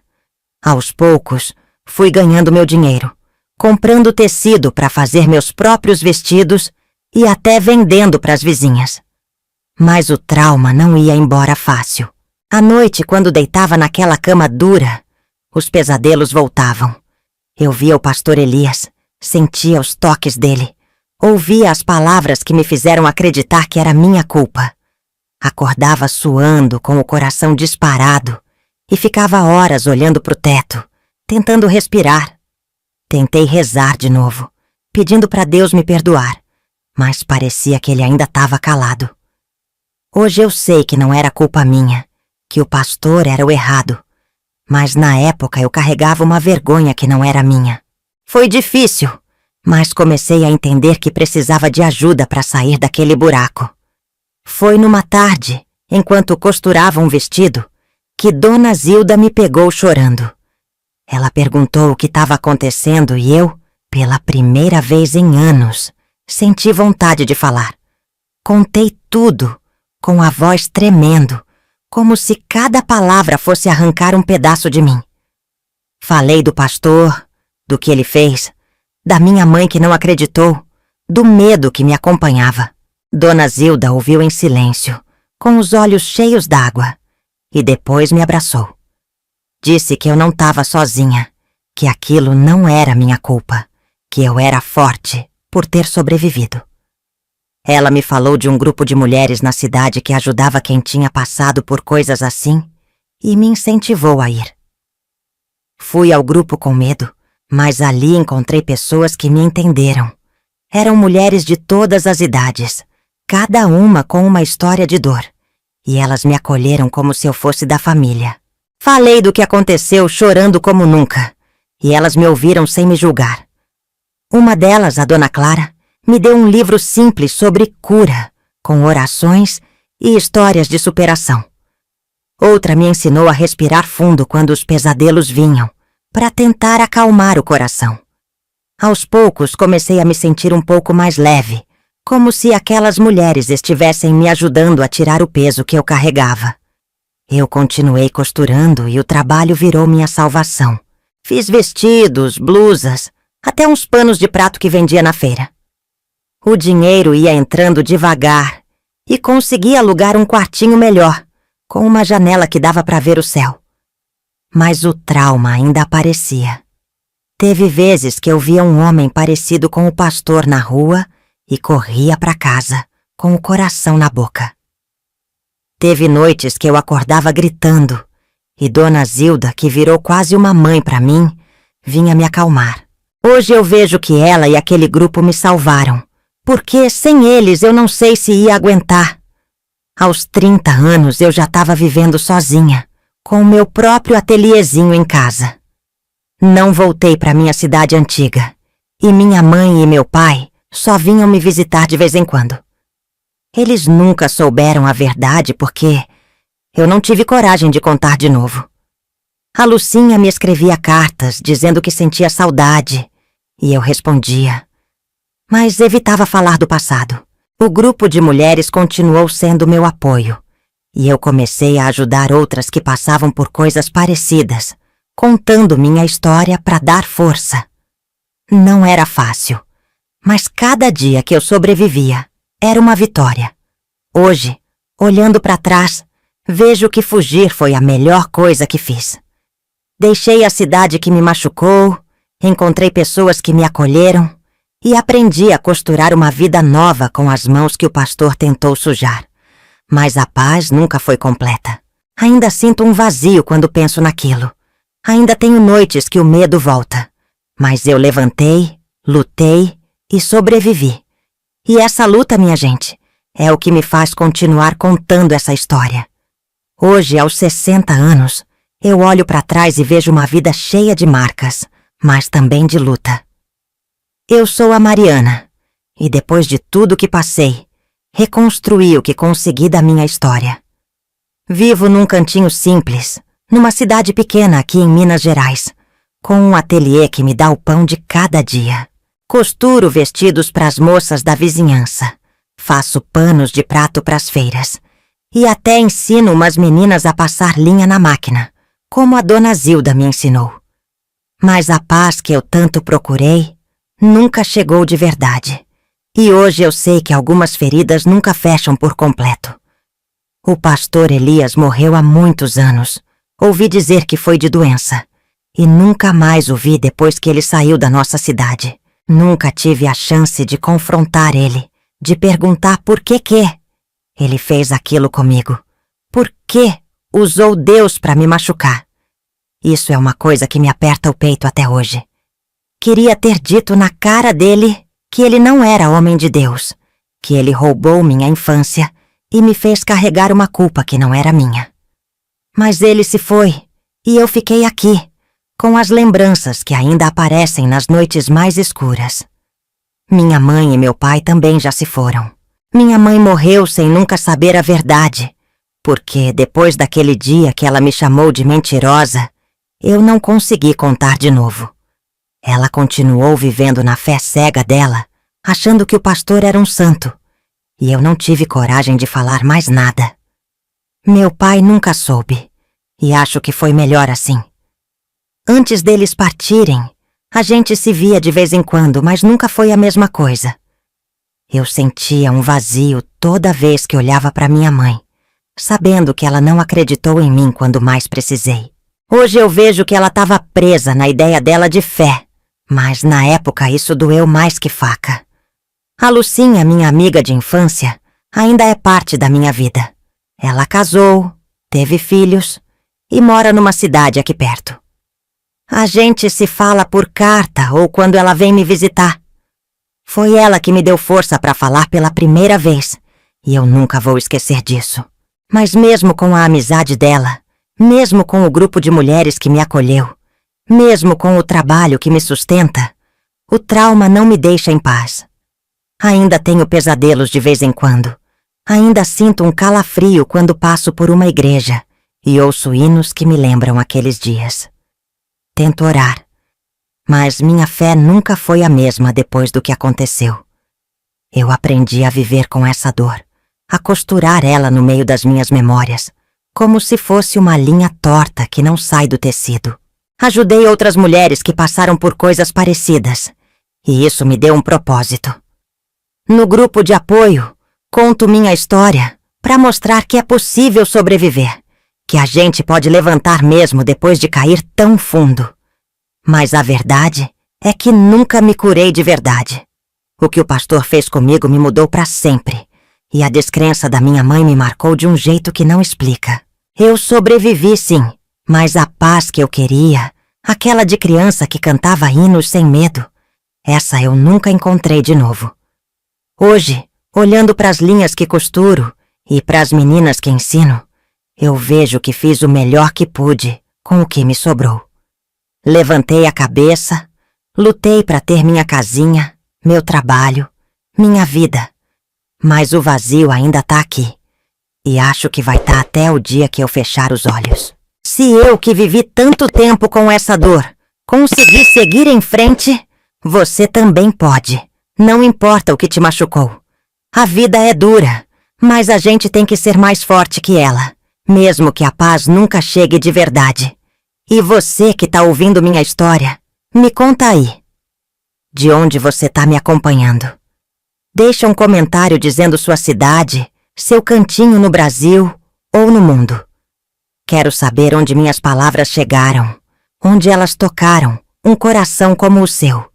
[SPEAKER 1] Aos poucos, fui ganhando meu dinheiro, comprando tecido para fazer meus próprios vestidos e até vendendo para as vizinhas. Mas o trauma não ia embora fácil. À noite, quando deitava naquela cama dura, os pesadelos voltavam. Eu via o pastor Elias, sentia os toques dele, ouvia as palavras que me fizeram acreditar que era minha culpa. Acordava suando, com o coração disparado, e ficava horas olhando para o teto, tentando respirar. Tentei rezar de novo, pedindo para Deus me perdoar, mas parecia que ele ainda estava calado. Hoje eu sei que não era culpa minha, que o pastor era o errado, mas na época eu carregava uma vergonha que não era minha. Foi difícil, mas comecei a entender que precisava de ajuda para sair daquele buraco. Foi numa tarde, enquanto costurava um vestido, que Dona Zilda me pegou chorando. Ela perguntou o que estava acontecendo e eu, pela primeira vez em anos, senti vontade de falar. Contei tudo, com a voz tremendo, como se cada palavra fosse arrancar um pedaço de mim. Falei do pastor, do que ele fez, da minha mãe que não acreditou, do medo que me acompanhava. Dona Zilda ouviu em silêncio, com os olhos cheios d'água, e depois me abraçou. Disse que eu não estava sozinha, que aquilo não era minha culpa, que eu era forte por ter sobrevivido. Ela me falou de um grupo de mulheres na cidade que ajudava quem tinha passado por coisas assim e me incentivou a ir. Fui ao grupo com medo, mas ali encontrei pessoas que me entenderam. Eram mulheres de todas as idades, cada uma com uma história de dor, e elas me acolheram como se eu fosse da família. Falei do que aconteceu chorando como nunca, e elas me ouviram sem me julgar. Uma delas, a Dona Clara, me deu um livro simples sobre cura, com orações e histórias de superação. Outra me ensinou a respirar fundo quando os pesadelos vinham, para tentar acalmar o coração. Aos poucos comecei a me sentir um pouco mais leve, como se aquelas mulheres estivessem me ajudando a tirar o peso que eu carregava. Eu continuei costurando e o trabalho virou minha salvação. Fiz vestidos, blusas, até uns panos de prato que vendia na feira. O dinheiro ia entrando devagar e consegui alugar um quartinho melhor, com uma janela que dava para ver o céu. Mas o trauma ainda aparecia. Teve vezes que eu via um homem parecido com o pastor na rua e corria para casa, com o coração na boca. Teve noites que eu acordava gritando, e Dona Zilda, que virou quase uma mãe para mim, vinha me acalmar. Hoje eu vejo que ela e aquele grupo me salvaram, porque sem eles eu não sei se ia aguentar. Aos 30 anos eu já estava vivendo sozinha, com o meu próprio ateliêzinho em casa. Não voltei para minha cidade antiga, e minha mãe e meu pai só vinham me visitar de vez em quando. Eles nunca souberam a verdade porque eu não tive coragem de contar de novo. A Lucinha me escrevia cartas dizendo que sentia saudade, e eu respondia. Mas evitava falar do passado. O grupo de mulheres continuou sendo meu apoio, e eu comecei a ajudar outras que passavam por coisas parecidas, contando minha história para dar força. Não era fácil, mas cada dia que eu sobrevivia era uma vitória. Hoje, olhando para trás, vejo que fugir foi a melhor coisa que fiz. Deixei a cidade que me machucou, encontrei pessoas que me acolheram e aprendi a costurar uma vida nova com as mãos que o pastor tentou sujar. Mas a paz nunca foi completa. Ainda sinto um vazio quando penso naquilo. Ainda tenho noites que o medo volta. Mas eu levantei, lutei e sobrevivi. E essa luta, minha gente, é o que me faz continuar contando essa história. Hoje, aos 60 anos, eu olho para trás e vejo uma vida cheia de marcas, mas também de luta. Eu sou a Mariana, e depois de tudo que passei, reconstruí o que consegui da minha história. Vivo num cantinho simples, numa cidade pequena aqui em Minas Gerais, com um ateliê que me dá o pão de cada dia. Costuro vestidos para as moças da vizinhança, faço panos de prato para as feiras e até ensino umas meninas a passar linha na máquina, como a Dona Zilda me ensinou. Mas a paz que eu tanto procurei nunca chegou de verdade. E hoje eu sei que algumas feridas nunca fecham por completo. O pastor Elias morreu há muitos anos. Ouvi dizer que foi de doença. E nunca mais o vi depois que ele saiu da nossa cidade. Nunca tive a chance de confrontar ele, de perguntar por que ele fez aquilo comigo. Por que usou Deus para me machucar? Isso é uma coisa que me aperta o peito até hoje. Queria ter dito na cara dele que ele não era homem de Deus, que ele roubou minha infância e me fez carregar uma culpa que não era minha. Mas ele se foi e eu fiquei aqui, com as lembranças que ainda aparecem nas noites mais escuras. Minha mãe e meu pai também já se foram. Minha mãe morreu sem nunca saber a verdade, porque depois daquele dia que ela me chamou de mentirosa, eu não consegui contar de novo. Ela continuou vivendo na fé cega dela, achando que o pastor era um santo, e eu não tive coragem de falar mais nada. Meu pai nunca soube, e acho que foi melhor assim. Antes deles partirem, a gente se via de vez em quando, mas nunca foi a mesma coisa. Eu sentia um vazio toda vez que olhava para minha mãe, sabendo que ela não acreditou em mim quando mais precisei. Hoje eu vejo que ela estava presa na ideia dela de fé, mas na época isso doeu mais que faca. A Lucinha, minha amiga de infância, ainda é parte da minha vida. Ela casou, teve filhos e mora numa cidade aqui perto. A gente se fala por carta ou quando ela vem me visitar. Foi ela que me deu força para falar pela primeira vez, e eu nunca vou esquecer disso. Mas mesmo com a amizade dela, mesmo com o grupo de mulheres que me acolheu, mesmo com o trabalho que me sustenta, o trauma não me deixa em paz. Ainda tenho pesadelos de vez em quando. Ainda sinto um calafrio quando passo por uma igreja e ouço hinos que me lembram aqueles dias. Tento orar, mas minha fé nunca foi a mesma depois do que aconteceu. Eu aprendi a viver com essa dor, a costurar ela no meio das minhas memórias, como se fosse uma linha torta que não sai do tecido. Ajudei outras mulheres que passaram por coisas parecidas, e isso me deu um propósito. No grupo de apoio, conto minha história para mostrar que é possível sobreviver, que a gente pode levantar mesmo depois de cair tão fundo. Mas a verdade é que nunca me curei de verdade. O que o pastor fez comigo me mudou para sempre, e a descrença da minha mãe me marcou de um jeito que não explica. Eu sobrevivi, sim, mas a paz que eu queria, aquela de criança que cantava hinos sem medo, essa eu nunca encontrei de novo. Hoje, olhando para as linhas que costuro e para as meninas que ensino, eu vejo que fiz o melhor que pude com o que me sobrou. Levantei a cabeça, lutei para ter minha casinha, meu trabalho, minha vida. Mas o vazio ainda tá aqui. E acho que vai estar até o dia que eu fechar os olhos. Se eu, que vivi tanto tempo com essa dor, conseguir seguir em frente, você também pode. Não importa o que te machucou. A vida é dura, mas a gente tem que ser mais forte que ela, mesmo que a paz nunca chegue de verdade. E você que tá ouvindo minha história, me conta aí. De onde você tá me acompanhando? Deixa um comentário dizendo sua cidade, seu cantinho no Brasil ou no mundo. Quero saber onde minhas palavras chegaram, onde elas tocaram um coração como o seu.